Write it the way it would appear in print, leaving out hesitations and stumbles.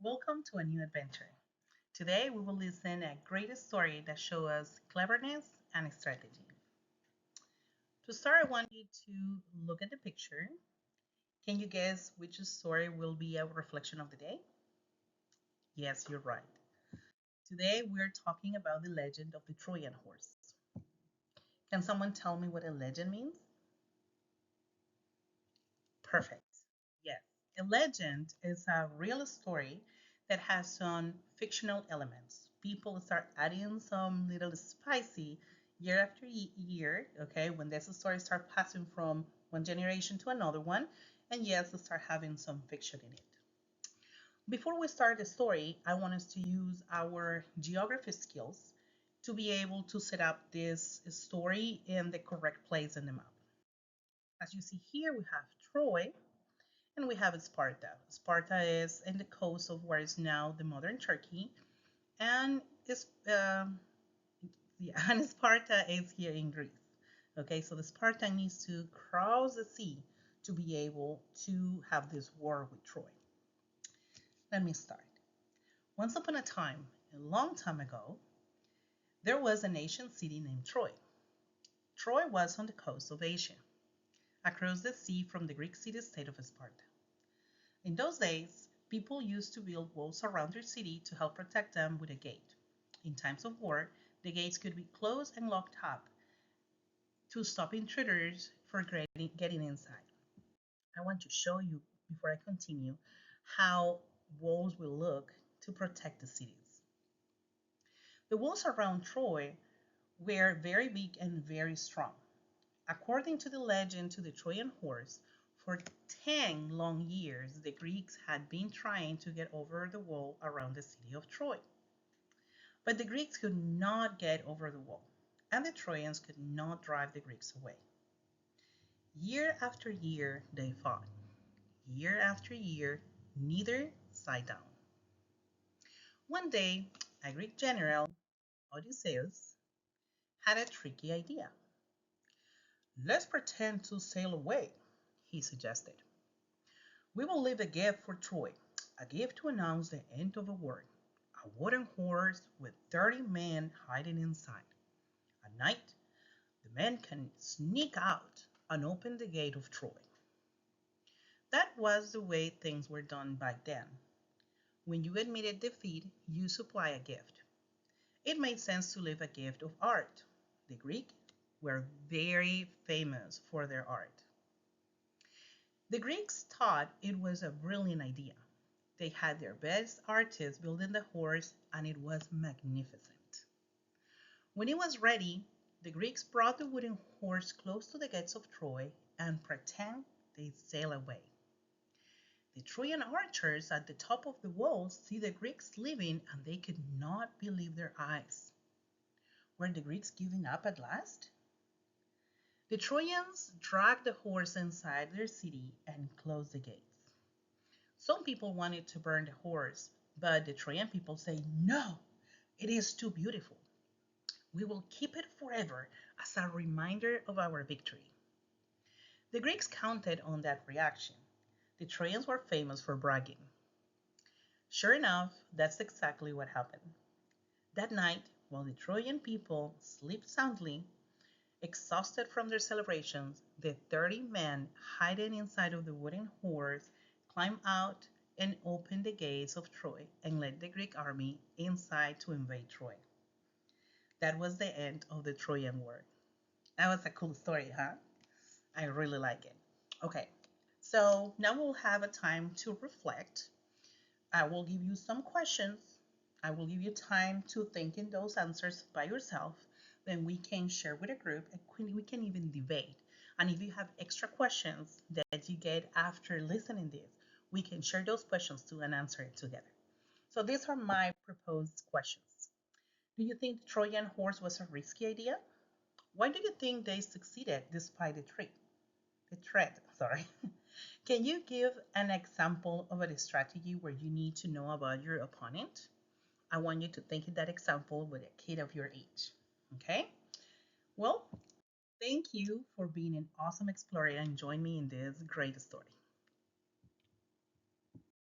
Welcome to a new adventure. Today we will listen a great story that shows us cleverness and strategy. To start, I want you to look at the picture. Can you guess which story will be a reflection of the day? Yes, you're right. Today we're talking about the legend of the Trojan horse. Can someone tell me what a legend means? Perfect. Yes. A legend is a real story that has some fictional elements. People start adding some little spicy year after year, okay, when this story start passing from one generation to another one, and yes, start having some fiction in it. Before we start the story, I want us to use our geography skills to be able to set up this story in the correct place in the map. As you see here, we have Troy, and we have Sparta. Sparta is in the coast of where is now the modern Turkey, and is yeah, and Sparta is here in Greece. Okay, so the Spartan needs to cross the sea to be able to have this war with Troy. Let me start. Once upon a time, a long time ago, there was an ancient city named Troy. Troy was on the coast of Asia, across the sea from the Greek city-state of Sparta. In those days, people used to build walls around their city to help protect them with a gate. In times of war, the gates could be closed and locked up to stop intruders from getting inside. I want to show you, before I continue, how walls will look to protect the cities. The walls around Troy were very big and very strong. According to the legend to the Trojan horse, for 10 long years the Greeks had been trying to get over the wall around the city of Troy. But the Greeks could not get over the wall, and the Trojans could not drive the Greeks away. Year after year they fought. Year after year, neither side down. One day, a Greek general, Odysseus, had a tricky idea. Let's pretend to sail away, he suggested. We will leave a gift for Troy, a gift to announce the end of the war. A wooden horse with 30 men hiding inside. At night, the men can sneak out and open the gate of Troy. That was the way things were done back then. When you admitted defeat, you supply a gift. It made sense to leave a gift of art. The Greeks were very famous for their art. The Greeks thought it was a brilliant idea. They had their best artists building the horse, and it was magnificent. When it was ready, the Greeks brought the wooden horse close to the gates of Troy and pretend they sail away. The Trojan archers at the top of the walls see the Greeks leaving, and they could not believe their eyes. Were the Greeks giving up at last? The Trojans dragged the horse inside their city and closed the gates. Some people wanted to burn the horse, but the Trojan people say, no, it is too beautiful. We will keep it forever as a reminder of our victory. The Greeks counted on that reaction. The Trojans were famous for bragging. Sure enough, that's exactly what happened. That night, while the Trojan people slept soundly, exhausted from their celebrations, the 30 men hiding inside of the wooden horse climbed out and opened the gates of Troy and led the Greek army inside to invade Troy. That was the end of the Trojan War. That was a cool story, huh? I really like it. Okay, so now we'll have a time to reflect. I will give you some questions. I will give you time to think in those answers by yourself. Then we can share with a group and we can even debate. And if you have extra questions that you get after listening this, we can share those questions too and answer it together. So these are my proposed questions. Do you think the Trojan horse was a risky idea? Why do you think they succeeded despite the threat? Can you give an example of a strategy where you need to know about your opponent? I want you to think of that example with a kid of your age. Okay? Well, thank you for being an awesome explorer and join me in this great story.